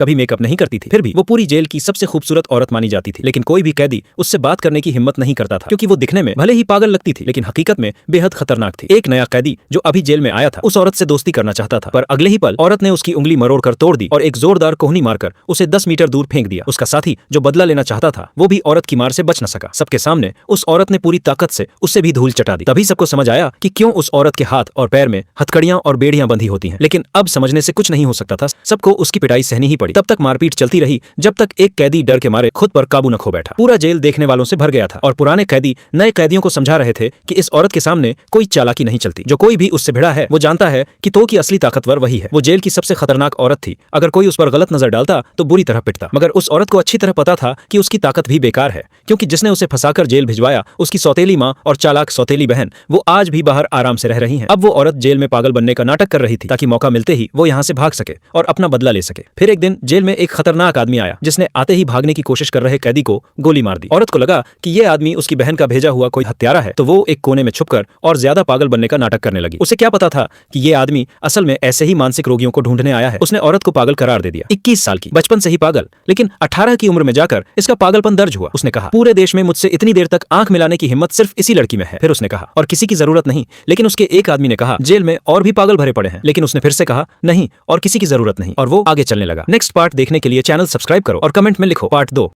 कभी मेकअप नहीं करती थी, फिर भी वो पूरी जेल की सबसे खूबसूरत औरत मानी जाती थी। लेकिन कोई भी कैदी उससे बात करने की हिम्मत नहीं करता था, क्योंकि वो दिखने में भले ही पागल लगती थी लेकिन हकीकत में बेहद खतरनाक थी। एक नया कैदी जो अभी जेल में आया था उस औरत से दोस्ती करना चाहता था, पर अगले ही पल औरत ने उसकी उंगली मरोड़कर तोड़ दी और एक जोरदार कोहनी मारकर उसे 10 मीटर दूर फेंक दिया। उसका साथी जो बदला लेना चाहता था वो भी औरत की मार से बच न सका। सबके सामने उस औरत ने पूरी ताकत से उससे भी धूल चटा दी। तभी सबको समझ आया कि क्यों उस औरत के हाथ और पैर में हथकड़ियां और बेड़ियां बंधी होती हैं। लेकिन अब समझने से कुछ नहीं हो सकता था, सबको उसकी पिटाई सहनी ही पड़ी। तब तक मारपीट चलती रही जब तक एक कैदी डर के मारे खुद पर काबू न खो बैठा। पूरा जेल देखने वालों से भर गया था और पुराने कैदी नए कैदियों को समझा रहे थे कि इस औरत के सामने कोई चालाकी नहीं चलती। जो कोई भी उससे भिड़ा है वो जानता है कि तो की असली ताकतवर वही है। वो जेल की सबसे खतरनाक औरत थी। अगर कोई उस पर गलत नजर डालता तो बुरी तरह पिटता। मगर उस औरत को अच्छी तरह पता था कि उसकी ताकत भी बेकार है, क्योंकि जिसने उसे फंसाकर जेल भिजवाया, उसकी सौतेली माँ और चालाक सौतेली बहन, वो आज भी बाहर आराम से रह रही हैं। अब वो औरत जेल में पागल बनने का नाटक कर रही थी ताकि मौका मिलते ही वो यहाँ से भाग सके और अपना बदला ले सके। फिर एक दिन जेल में एक खतरनाक आदमी आया जिसने आते ही भागने की कोशिश कर रहे कैदी को गोली मार दी। औरत को लगा कि ये आदमी उसकी बहन का भेजा हुआ कोई हत्यारा है, तो वो एक कोने में छुपकर और ज्यादा पागल बनने का नाटक करने लगी। उसे क्या पता था कि ये आदमी असल में ऐसे ही मानसिक रोगियों को ढूंढने आया है। उसने औरत को पागल करार दे दिया। 21 साल की, बचपन से ही पागल, लेकिन 18 की उम्र में जाकर इसका पागलपन दर्ज हुआ। उसने कहा, पूरे देश में मुझसे इतनी देर तक आंख मिलाने की हिम्मत सिर्फ इसी लड़की में है। फिर उसने कहा, और किसी की जरूरत नहीं। लेकिन उसके एक आदमी ने कहा, जेल में और भी पागल भरे पड़े हैं। लेकिन उसने फिर से कहा, नहीं, और किसी की जरूरत नहीं, और वो आगे चलने लगा। नेक्स्ट पार्ट देखने के लिए चैनल सब्सक्राइब करो और कमेंट में लिखो पार्ट 2।